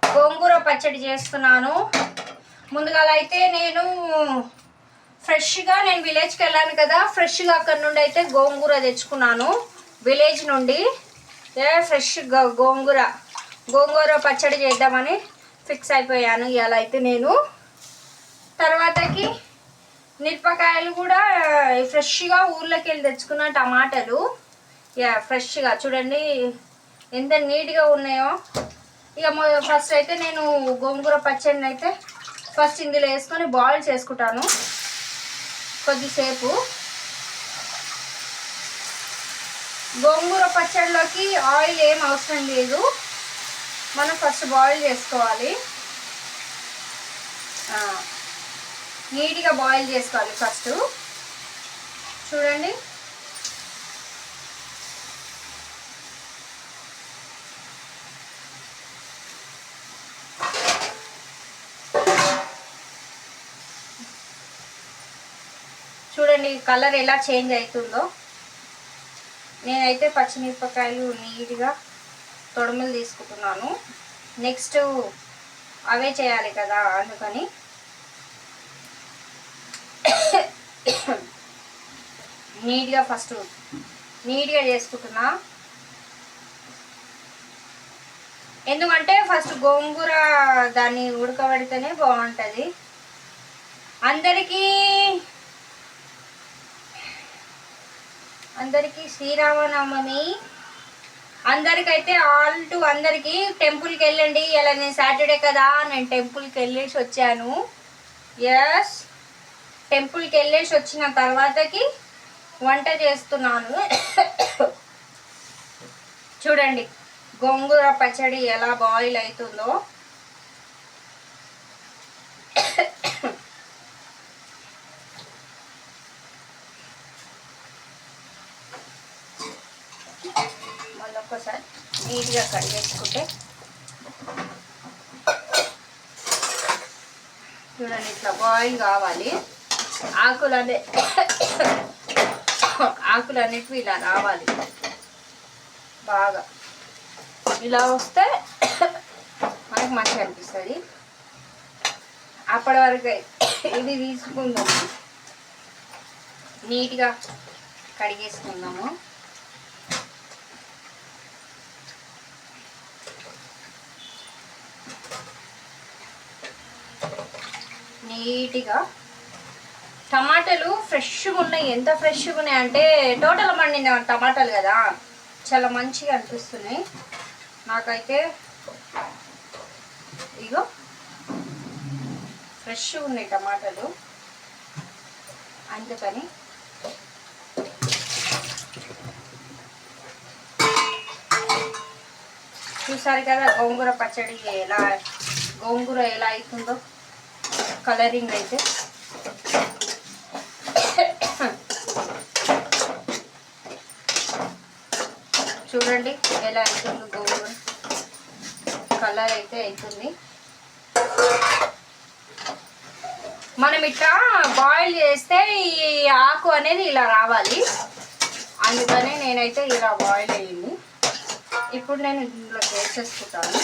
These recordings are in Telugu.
గోంగూర పచ్చడి చేస్తున్నాను. ముందుగా అయితే నేను ఫ్రెష్గా విలేజ్కి వెళ్ళాను కదా, ఫ్రెష్గా అక్కడ నుండి అయితే గోంగూర తెచ్చుకున్నాను. విలేజ్ నుండి ఫ్రెష్ గోంగూర పచ్చడి చేద్దామని ఫిక్స్ అయిపోయాను ఇవాళ అయితే నేను. తర్వాతకి మిరపకాయలు కూడా ఫ్రెష్గా ఊర్లోకి వెళ్ళి తెచ్చుకున్న టమాటాలు ఫ్రెష్గా చూడండి ఎంత నీట్గా ఉన్నాయో. ఇక ఫస్ట్ అయితే నేను గోంగూర పచ్చడిని అయితే ఫస్ట్ ఇందులో వేసుకొని బాయిల్ చేసుకుంటాను కొద్దిసేపు. గోంగూర పచ్చడిలోకి ఆయిల్ ఏం అవసరం లేదు, మనం ఫస్ట్ బాయిల్ చేసుకోవాలి. నీట్గా బాయిల్ చేసుకోవాలి ఫస్ట్. చూడండి చూడండి కలర్ ఎలా చేంజ్ అవుతుందో. నేనైతే పచ్చిమిరపకాయలు నీట్గా తొడుములు తీసుకుంటున్నాను. నెక్స్ట్ అవే చేయాలి కదా, అందుకని నీట్గా ఫస్ట్ నీట్గా చేసుకుంటున్నా. ఎందుకంటే ఫస్ట్ గోంగూర దాన్ని ఉడకబడితేనే బాగుంటుంది. అందరికీ శ్రీరామనవమి. అందరికైతే అందరికీ టెంపుల్కి వెళ్ళండి. ఇలా నేను సాటర్డే కదా, నేను టెంపుల్కి వెళ్ళేసి వచ్చాను. ఎస్, టెంపుల్కి వెళ్ళేసి వచ్చిన తర్వాతకి వంట చేస్తున్నాను. చూడండి గోంగూర పచ్చడి ఎలా బాయిల్ అవుతుందో. మళ్ళొక్కసారి నీట్గా కడిగేసుకుంటే చూడండి ఇట్లా బాయిల్ కావాలి. ఆకులు అనేటివి ఇలా రావాలి బాగా. ఇలా వస్తే మనకు మంచిగా అనిపిస్తుంది. అప్పటి వరకు ఇది తీసుకుందాము, నీట్గా కడిగేసుకుందాము. నీట్గా టమాటాలు ఫ్రెష్గా ఉన్నాయి. ఎంత ఫ్రెష్గా ఉన్నాయి అంటే టోటల్ పండిన టమాటాలు కదా, చాలా మంచిగా అనిపిస్తున్నాయి నాకైతే. ఇగో ఫ్రెష్గా ఉన్నాయి టమాటాలు, అందుకని చూసారు కదా గోంగూర పచ్చడి గోంగూర ఎలా అవుతుందో కలరింగ్ అయితే. చూడండి ఎలా అవుతుంది గోంగూర కలర్ అయితే అవుతుంది. మనం ఇట్లా బాయిల్ చేస్తే ఈ ఆకు అనేది ఇలా రావాలి, అందుకనే నేనైతే ఇలా బాయిల్ అయ్యింది. ఇప్పుడు నేను ఇందులో వేసేసుకుంటాను.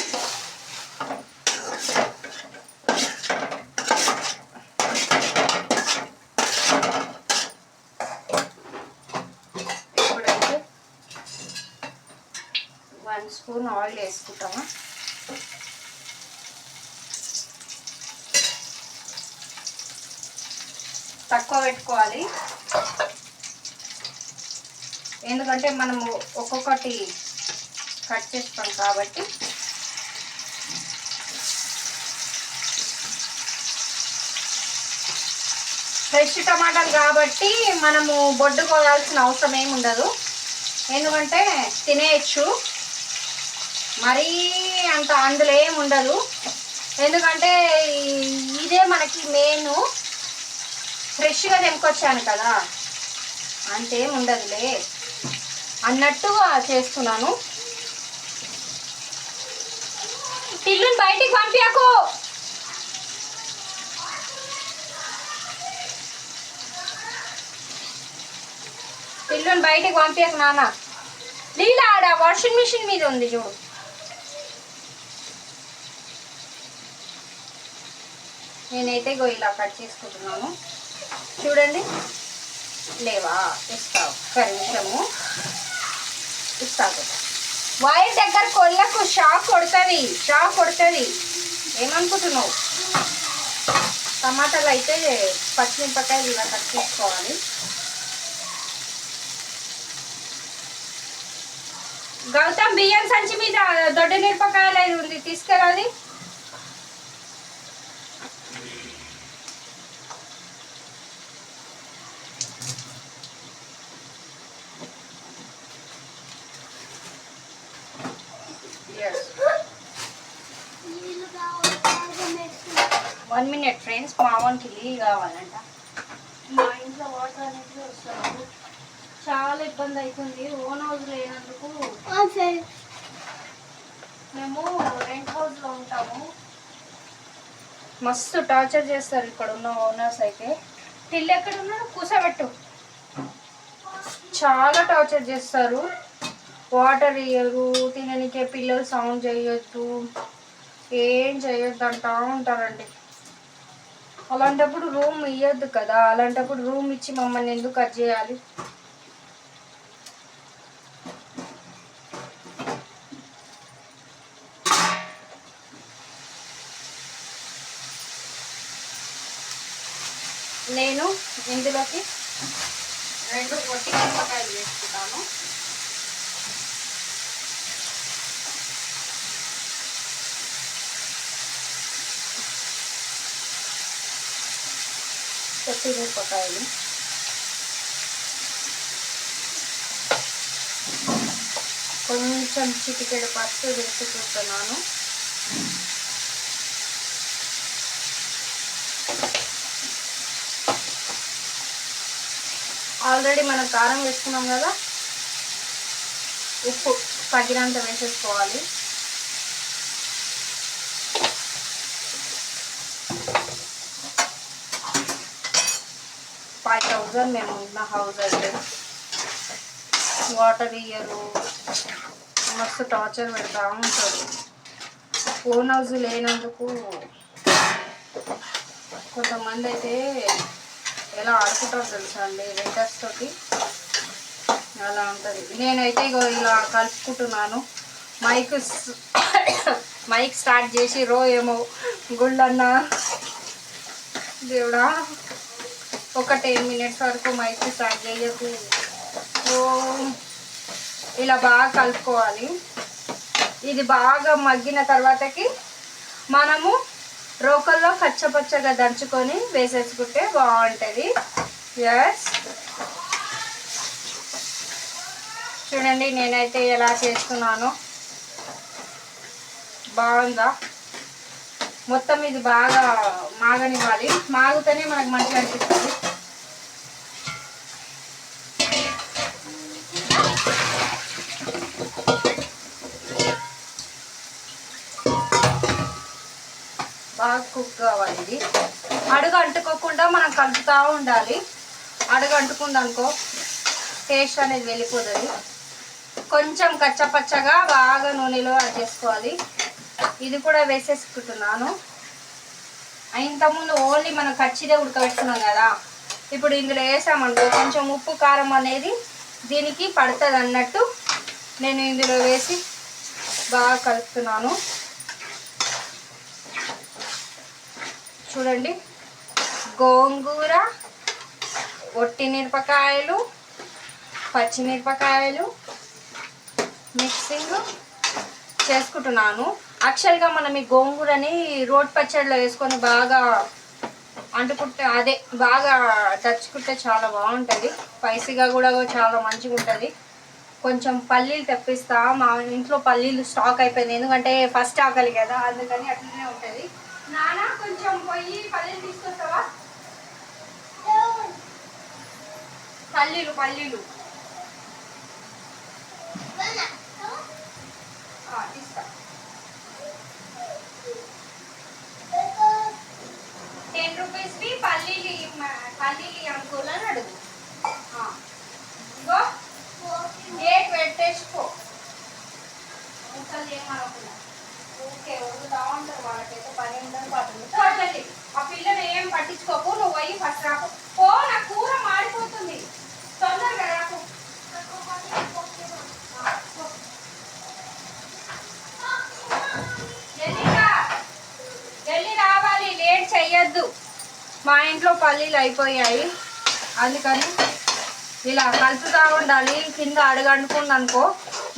ఇప్పుడైతే 1 స్పూన్ ఆయిల్ వేసుకుంటాము. తక్కువ పెట్టుకోవాలి, ఎందుకంటే మనము ఒక్కొక్కటి కట్ చేస్తాం కాబట్టి. ఫ్రెష్ టమాటాలు కాబట్టి మనము బొడ్డు కోయాల్సిన అవసరం ఏమి ఉండదు, ఎందుకంటే తినేయచ్చు. మరీ అంత అందులో ఏమి ఉండదు, ఎందుకంటే ఇదే మనకి మెయిన్. ఫ్రెష్గా తెంపుకొచ్చాను కదా, అంతేం ఉండదులే అన్నట్టుగా చేస్తున్నాను. పిల్లుని బయటికి పంపించకు. పిల్లుని బయటికి పంపించకు నాన్న. లీలా ఆడ వాషింగ్ మిషన్ మీద ఉంది చూడు. నేనైతే ఇగో ఇలా కట్ చేసుకుంటున్నాను. చూడండి, లేవా? ఇస్తావు ఒక్క నిమిషము, ఇస్తావు. వైర్ దగ్గర కొల్లకు షాక్ కొడుతుంది. ఏమనుకుంటున్నావు? టమాటాలు అయితే పచ్చిమిరపకాయలు ఇలా కట్ చేసుకోవాలి. గౌతమ్, బియ్యం సంచి మీద దొడ్డ మిరపకాయలు అది ఉంది, తీసుకురాది. వన్ మినిట్ ఫ్రెండ్స్, మావానికి నీళ్ళు కావాలంట. మా ఇంట్లో వాటర్ అనేది వస్తారు, చాలా ఇబ్బంది అవుతుంది. ఓన్ హౌస్ లేనందుకు మేము రెంట్ హౌస్లో ఉంటాము. మస్తు టార్చర్ చేస్తారు ఇక్కడ ఉన్న ఓనర్స్ అయితే. పిల్లి ఎక్కడ ఉన్నాడు? కూసబెట్టు. చాలా టార్చర్ చేస్తారు. వాటర్ ఇయ్యరు, తిననికే పిల్లలు సౌండ్ చేయొద్దు, ఏం చేయొద్దు అంటూ ఉంటారండి. అలాంటప్పుడు రూమ్ ఇవ్వద్దు కదా. అలాంటప్పుడు రూమ్ ఇచ్చి మమ్మల్ని ఎందుకు కట్ చేయాలి? నేను ఇందులోకి 2 పొట్టి మిరపకాయలు వేసుకుంటాను. పొట్టి మిరపకాయలు కొంచెం చిటికెడు పసుపు వేసుకుంటున్నాను. ఆల్రెడీ మనం కారం వేసుకున్నాం కదా, ఉప్పు తగినంత వేసేసుకోవాలి. $5,000 మేము ఉన్న హౌస్ అయితే. వాటర్ ఇయ్యరు, మస్తు టార్చర్ పెడతా ఉంటారు. ఓన్ హౌస్ లేనందుకు కొంతమంది అయితే ఎలా ఆడుకుంటారో తెలుసా అండి రెంటర్స్ తోటి. అలా ఉంటుంది. నేనైతే ఇగో ఇలా కలుపుకుంటున్నాను. మైక్ స్టార్ట్ చేసి ఏమో గుళ్ళన్నా దేవుడా, ఒక 10 మినిట్స్ వరకు మైక్ స్టార్ట్ చేయకు. ఇలా బాగా కలుపుకోవాలి. ఇది బాగా మగ్గిన తర్వాతకి మనము రోకల్లో కచ్చపచ్చగా దంచుకొని వేసేసుకుంటే బాగుంటుంది. ఎస్, చూడండి నేనైతే ఎలా చేస్తున్నానో. బాగుందా? మొత్తం ఇది బాగా మాగనివ్వాలి. మాగితేనే మనకు మంచిగా అనిపిస్తుంది. బాగా కుక్ కావాలి. ఇది అడుగు అంటుకోకుండా మనం కలుపుతూ ఉండాలి. అడుగు అంటుకుందనుకో టేస్ట్ అనేది వెళ్ళిపోతుంది. కొంచెం కచ్చపచ్చగా బాగా నూనెలో యాడ్ చేసుకోవాలి. ఇది కూడా వేసేసుకుంటున్నాను. ఇంతకుముందు ఓన్లీ మనం కచ్చిదే ఉడకబెట్టుకున్నాం కదా, ఇప్పుడు ఇందులో వేసామనుకో కొంచెం ఉప్పు కారం అనేది దీనికి పడుతుంది అన్నట్టు నేను ఇందులో వేసి బాగా కలుపుతున్నాను. చూడండి, గోంగూర, ఒట్టి మిరపకాయలు, పచ్చిమిరపకాయలు మిక్సింగ్ చేసుకుంటున్నాను. యాక్చువల్గా మనం ఈ గోంగూరని రోటి పచ్చడిలో వేసుకొని బాగా అంటుకుంటే, అదే బాగా దంచుకుంటే చాలా బాగుంటుంది. స్పైసీగా కూడా చాలా మంచిగా ఉంటుంది. కొంచెం పల్లీలు తెప్పిస్తా. మా ఇంట్లో పల్లీలు స్టాక్ అయిపోయింది, ఎందుకంటే ఫస్ట్ ఆకలి కదా, అందుకని అట్లనే ఉంటుంది. నాన్న కొంచెం పోయి పల్లీలు తీసుకొస్తావా? పల్లీలు తీస్తా. 10 రూపీస్వి పల్లీలు అనుకోవాలని అని అడుగు. ఇంకో డేట్ పెట్టేసుకో. అసలు ఏమనుకున్నా ఓకే వదులుతా ఉంటారు, వాళ్ళకైతే పని ఉండదు, పడుతుంది. ఆ పిల్లని ఏం పట్టించుకోకు, నువ్వు పోయి ఫస్ట్ రాకు. ఓ నా కూర మాడిపోతుంది, తొందరగా రాకు. జల్దీ రావాలి, లేట్ చెయ్యొద్దు. మా ఇంట్లో పల్లీలు అయిపోయాయి, అందుకని ఇలా కలుపుతూ ఉండాలి. కింద అడుగంటుకుంది అనుకో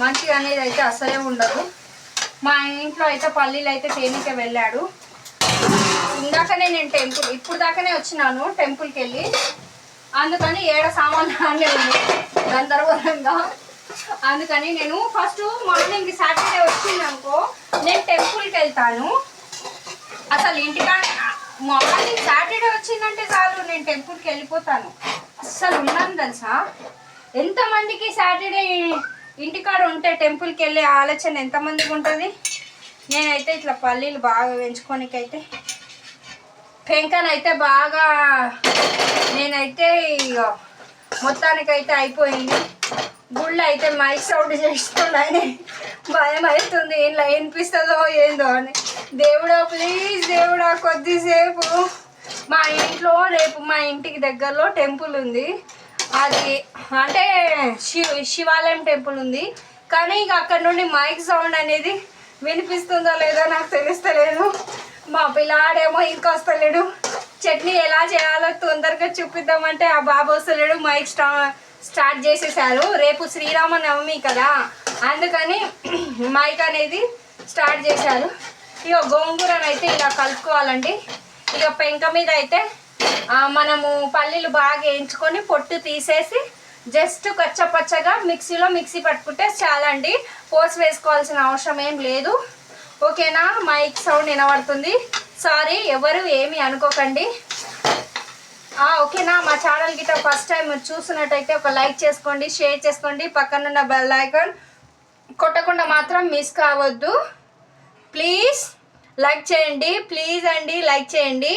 మంచిగా అనేది అయితే అసలే ఉండదు. మా ఇంట్లో అయితే పల్లీలు అయితే తేనెకే వెళ్ళాడు. ఇందాకనే నేను ఇప్పుడు దాకానే వచ్చినాను టెంపుల్కి వెళ్ళి, అందుకని ఏడ సామాన్లు అన్నీ ఉంది గందరగోళంగా. అందుకని నేను ఫస్ట్ మార్నింగ్ సాటర్డే వచ్చింది అనుకో నేను టెంపుల్కి వెళ్తాను. అసలు ఇంటికాడ మార్నింగ్ సాటర్డే వచ్చిందంటే చాలు నేను టెంపుల్కి వెళ్ళిపోతాను. అస్సలు ఉన్నాను తెలుసా. ఎంతమందికి సాటర్డే ఇంటికాడ ఉంటే టెంపుల్కి వెళ్ళే ఆలోచన ఎంతమందికి ఉంటుంది. నేనైతే ఇట్లా పల్లీలు బాగా పెంచుకోనికైతే పెంకనైతే బాగా నేనైతే ఇక మొత్తానికైతే అయిపోయింది. గుళ్ళు అయితే మైక్ సౌండ్ చేస్తున్నాయని భయం అవుతుంది, ఇలా వినిపిస్తుందో ఏందో అని. దేవుడా ప్లీజ్ దేవుడా కొద్దిసేపు. మా ఇంట్లో రేపు మా ఇంటికి దగ్గరలో టెంపుల్ ఉంది, అది అంటే శివాలయం టెంపుల్ ఉంది. కానీ ఇక అక్కడ నుండి మైక్ సౌండ్ అనేది వినిపిస్తుందో లేదో నాకు తెలుస్తలేదు. మా పిల్లాడేమో ఇంకా వస్తలేడు. చట్నీ ఎలా చేయాలో తొందరగా చూపిద్దామంటే ఆ బాబు వస్తలేడు. మైక్ స్టార్ట్ చేసేసారు. రేపు శ్రీరామనవమి కదా, అందుకని మైక్ అనేది స్టార్ట్ చేశారు. ఇక గోంగూరను అయితే ఇలా కలుపుకోవాలండి. ఇక పెంక మీద అయితే మనము పల్లీలు బాగా వేయించుకొని పొట్టు తీసేసి జస్ట్ కచ్చపచ్చగా మిక్సీ పట్టుకుంటే చాలండి. పోసి వేసుకోవాల్సిన అవసరం ఏం లేదు. ఓకేనా. మైక్ సౌండ్ వినబడుతుంది, సారీ, ఎవరు ఏమి అనుకోకండి. ఓకేనా. మా ఛానల్ గిట్ట ఫస్ట్ టైం చూస్తున్నట్టయితే ఒక లైక్ చేసుకోండి, షేర్ చేసుకోండి, పక్కనున్న బెల్ ఐకాన్ కొట్టకుండా మాత్రం మిస్ కావద్దు. ప్లీజ్ లైక్ చేయండి, ప్లీజ్ అండి లైక్ చేయండి.